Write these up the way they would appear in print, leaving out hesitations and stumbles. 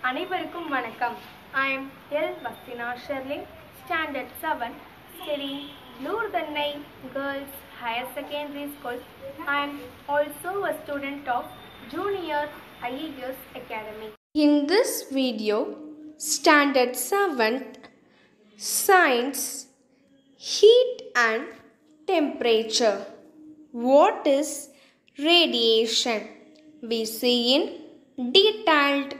அனைவருக்கும் வணக்கம். I am Sherlin Standard 7 studying Lourdannai Girls Higher Secondary School. I am also a student of Junior IES Academy. In this video, Standard 7th Science Heat and Temperature. What is radiation? We see in detailed.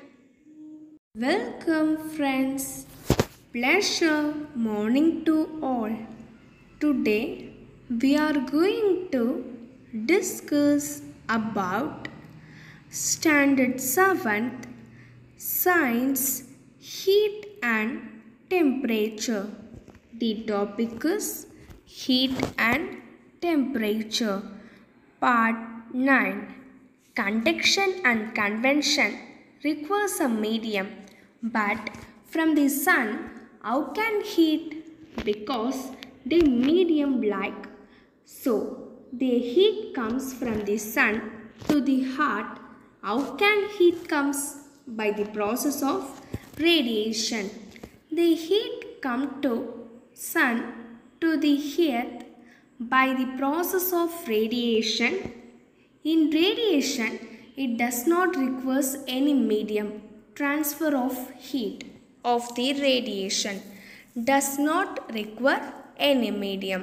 Welcome friends. Pleasure morning to all. Today we are going to discuss about Standard 7th Science Heat and Temperature. The topic is Heat and Temperature. Part 9. Conduction and convection requires a medium, but from the sun, how can heat? Because the medium like. So, the heat comes from the sun to the heart. How can heat comes? By the process of radiation. The heat come to sun to the earth by the process of radiation. In radiation, it does not require any medium. Transfer of heat of the radiation does not require any medium.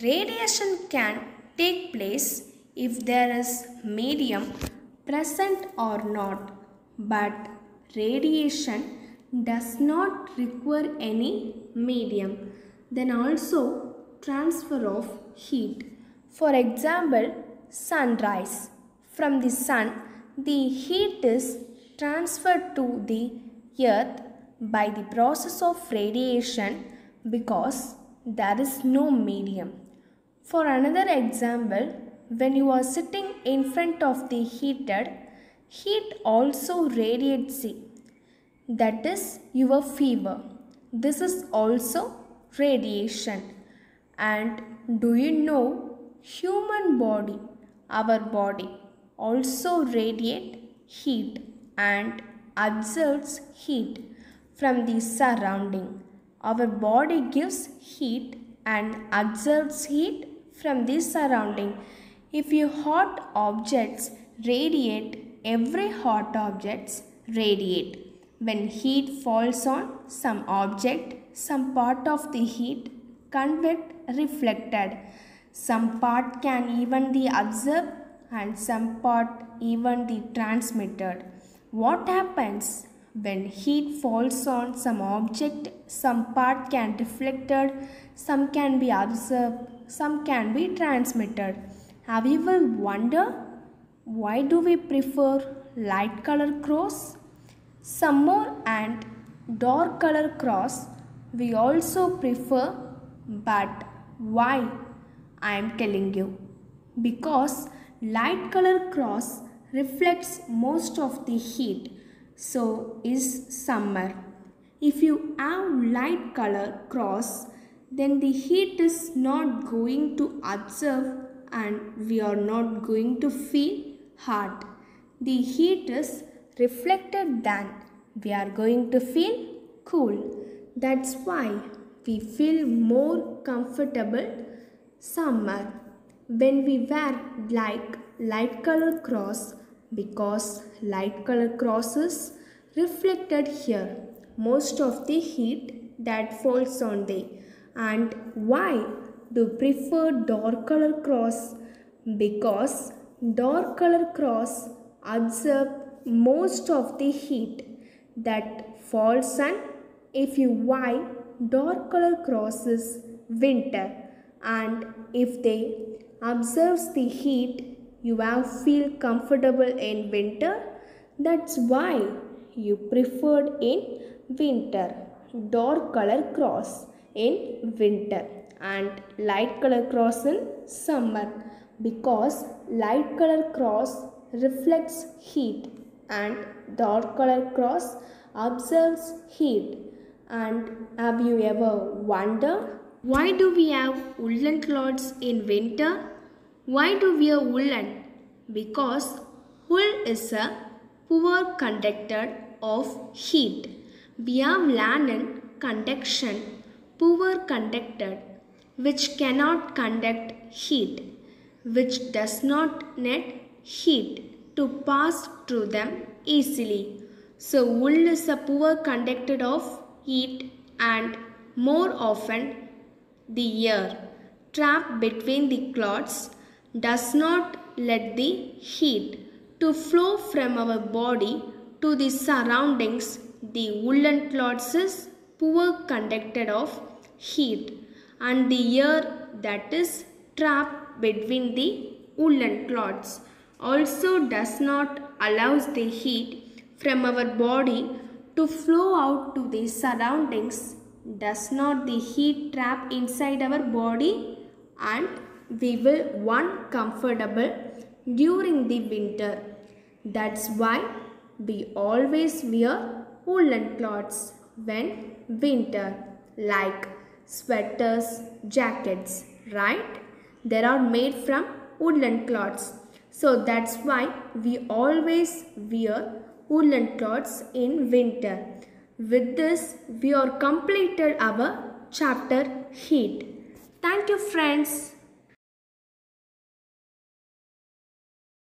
Radiation can take place if there is medium present or not, but radiation does not require any medium. Then also transfer of heat. For example, sunrise. From the sun, the heat is transferred to the earth by the process of radiation because there is no medium. For another example, when you are sitting in front of the heated, heat also radiates. That is your fever. This is also radiation. And do you know human body, our body also radiate heat and absorbs heat from the surrounding. Our body gives heat and absorbs heat from the surrounding. If you hot objects radiate, every hot objects radiate. When heat falls on some object, some part of the heat convert reflected. Some part can even be absorbed and some part even be transmitted. What happens when heat falls on some object? Some part can be reflected, some can be absorbed, some can be transmitted. Have you ever wondered why do we prefer light color cross? Some more and dark color cross we also prefer, but why? I am telling you. Because light color cross reflects most of the heat. So is summer. If you have light color cross, then the heat is not going to absorb and we are not going to feel hot. The heat is reflected, then we are going to feel cool. That's why we feel more comfortable summer when we wear light color cross, because light color cross is reflected here most of the heat that falls on them. And why do prefer dark color cross? Because dark color cross absorb most of the heat that falls on. If you why dark color cross is winter, and if they absorbs the heat, you will feel comfortable in winter. That's why you preferred in winter dark color cross in winter and light color cross in summer, because light color cross reflects heat and dark color cross absorbs heat. And have you ever wondered why do we have woolen clothes in winter? Why do we wear woolen? Because wool is a poor conductor of heat. We have learned conduction, poor conductor, which cannot conduct heat, which does not net heat to pass through them easily. So wool is a poor conductor of heat, and more often the air trapped between the cloths does not let the heat to flow from our body to the surroundings. The woolen cloths is poor conductor of heat, and the air that is trapped between the woolen cloths also does not allow the heat from our body to flow out to the surroundings. Does not the heat trap inside our body, and we will uncomfortable during the winter. That's why we always wear woolen clothes when winter, like sweaters, jackets, right? They are made from woolen cloths. So that's why we always wear woolen clothes in winter. With this, we are completed our chapter heat. Thank you, friends.